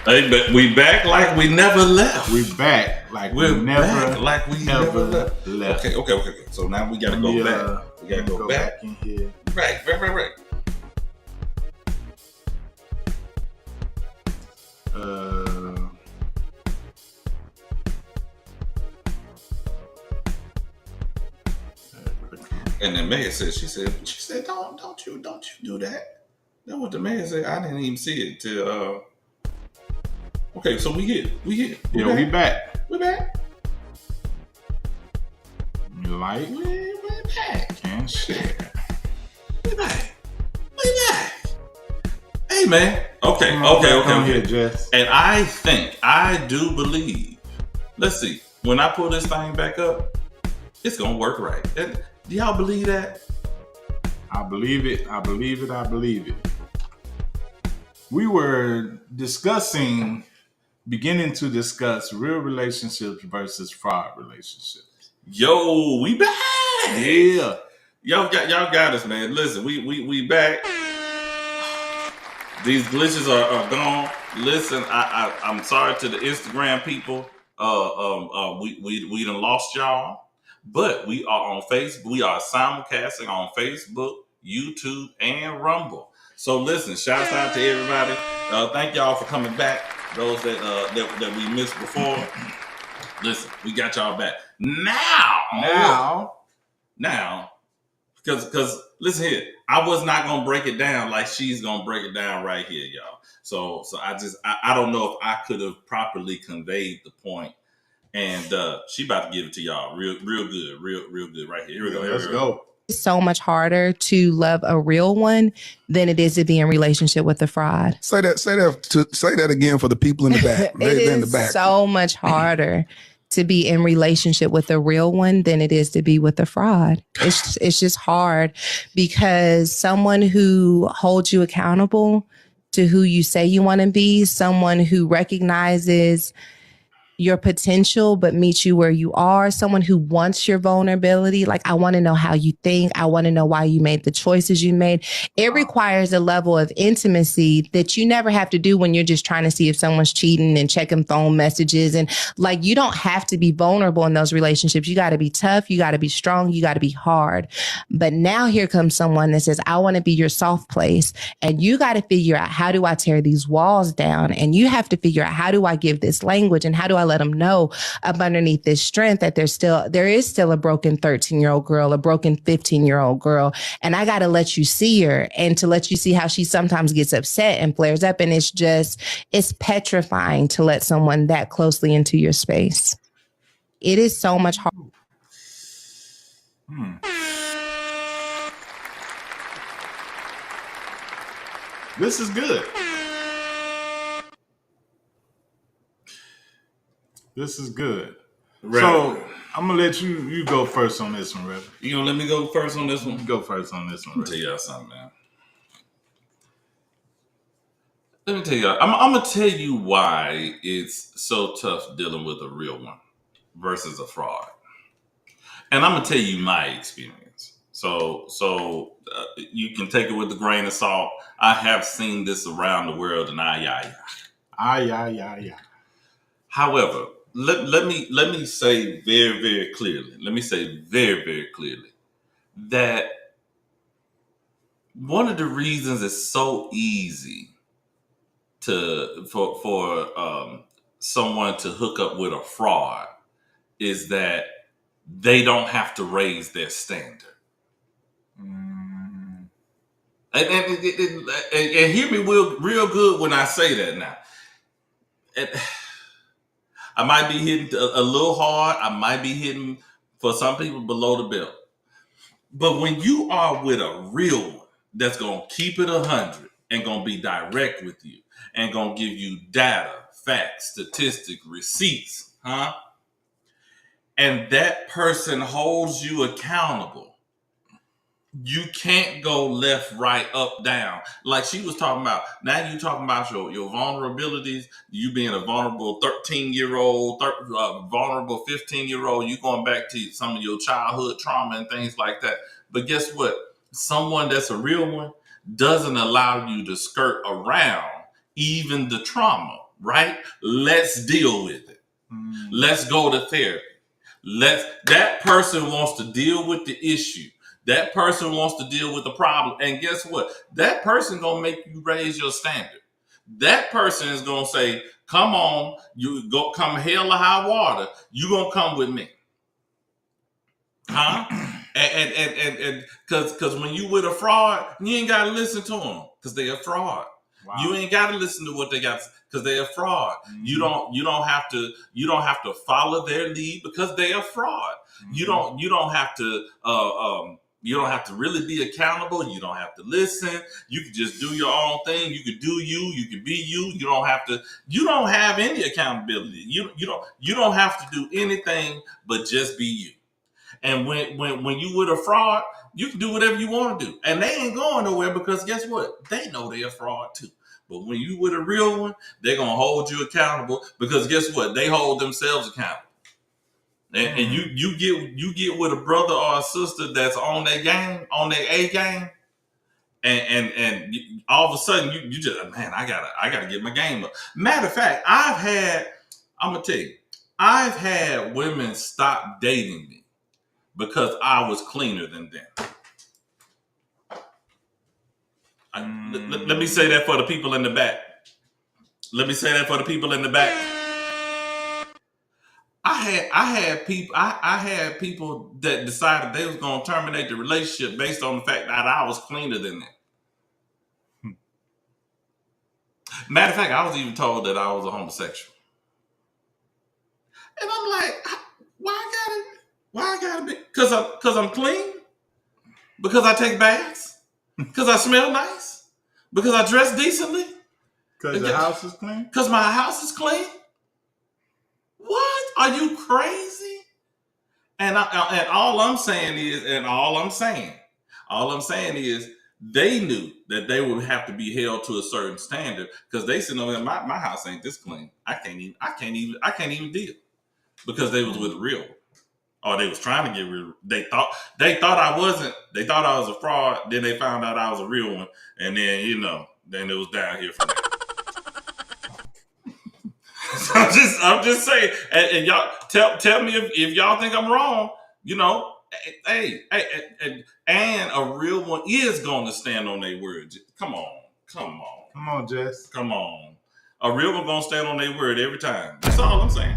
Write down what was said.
Hey, but we back like we never left. We back like We're we never back like we never left. left. Okay. So now we gotta go back. We gotta go back in here. Right. And then Maya said, she said, don't you do that. That's what the mayor said. I didn't even see it till. Okay, so we here. We back. We back. You like? We back. Can't share. We back. Hey man. Okay. Here, Jess. And I do believe. Let's see. When I pull this thing back up, it's gonna work right. And do y'all believe that? I believe it. We were beginning to discuss real relationships versus fraud relationships. Yo, we back. Yeah. Y'all got us, man. Listen, we back. These glitches are gone. Listen, I'm sorry to the Instagram people. We done lost y'all. But we are on Facebook. We are simulcasting on Facebook, YouTube, and Rumble. So listen, shouts out to everybody. Thank y'all for coming back. Those that we missed before. Listen, we got y'all back. Now, because listen here, I was not gonna break it down like she's gonna break it down right here, y'all. So I don't know if I could have properly conveyed the point. And she about to give it to y'all real good right here. Here we go. Let's go. It's so much harder to love a real one than it is to be in relationship with a fraud. Say that again for the people in the back. It is so much harder to be in relationship with a real one than it is to be with a fraud. It's just hard because someone who holds you accountable to who you say you want to be, someone who recognizes your potential, but meet you where you are. Someone who wants your vulnerability. Like, I want to know how you think. I want to know why you made the choices you made. It requires a level of intimacy that you never have to do when you're just trying to see if someone's cheating and checking phone messages. And like, you don't have to be vulnerable in those relationships. You got to be tough. You got to be strong. You got to be hard. But now here comes someone that says, I want to be your soft place. And you got to figure out, how do I tear these walls down? And you have to figure out, how do I give this language? And how do I let them know up underneath this strength that there is still a broken 13-year-old girl, a broken 15-year-old girl. And I got to let you see her, and to let you see how she sometimes gets upset and flares up. And it's petrifying to let someone that closely into your space. It is so much hard. This is good. This is good. Right. So I'm gonna let you go first on this one, Rev. You gonna let me go first on this one? You go first on this one. Let me tell y'all something, man. Let me tell y'all. I'm gonna tell you why it's so tough dealing with a real one versus a fraud, and I'm gonna tell you my experience. So you can take it with a grain of salt. I have seen this around the world, and However, let me say very, very clearly. Let me say very, very clearly that one of the reasons it's so easy for someone to hook up with a fraud is that they don't have to raise their standard. And hear me real good when I say that now. I might be hitting a little hard. I might be hitting, for some people, below the belt. But when you are with a real one that's going to keep it 100 and going to be direct with you and going to give you data, facts, statistics, receipts, and that person holds you accountable, you can't go left, right, up, down. Like she was talking about. Now you talking about your vulnerabilities. You being a vulnerable 13-year-old, vulnerable 15-year-old. You going back to some of your childhood trauma and things like that. But guess what? Someone that's a real one doesn't allow you to skirt around even the trauma, right? Let's deal with it. Let's go to therapy. That person wants to deal with the issue. That person wants to deal with the problem. And guess what? That person gonna make you raise your standard. That person is gonna say, come on, you go come hell or high water, you gonna come with me. Huh? And cause when you with a fraud, you ain't gotta listen to them because they a fraud. Wow. You ain't gotta listen to what they got because they're a fraud. Mm-hmm. You don't have to follow their lead because they are fraud. Mm-hmm. You don't have to really be accountable. You don't have to listen. You can just do your own thing. You can do you can be you. You don't have any accountability. You don't have to do anything but just be you. And when you with a fraud, you can do whatever you want to do. And they ain't going nowhere because guess what? They know they're a fraud too. But when you with a real one, they're going to hold you accountable because guess what? They hold themselves accountable. And you get with a brother or a sister that's on their game, on their A game, and all of a sudden you just, man, I gotta get my game up. Matter of fact, I'm gonna tell you, I've had women stop dating me because I was cleaner than them. Let me say that for the people in the back. I had people that decided they was gonna terminate the relationship based on the fact that I was cleaner than them. Matter of fact, I was even told that I was a homosexual. And I'm like, why I gotta be? Cause I'm clean? Because I take baths? Because I smell nice? Because I dress decently? Because the house is clean? Because my house is clean? What? Are you crazy? And all I'm saying is they knew that they would have to be held to a certain standard because they said, no, my house ain't this clean. I can't even deal. Because they was with a real one. Or they was trying to get real. They thought I wasn't. They thought I was a fraud. Then they found out I was a real one. And then, then it was down here from there. So I'm just saying. And y'all tell me if y'all think I'm wrong. Hey, and a real one is going to stand on their word. Come on, Jess. Come on. A real one going to stand on their word every time. That's all I'm saying.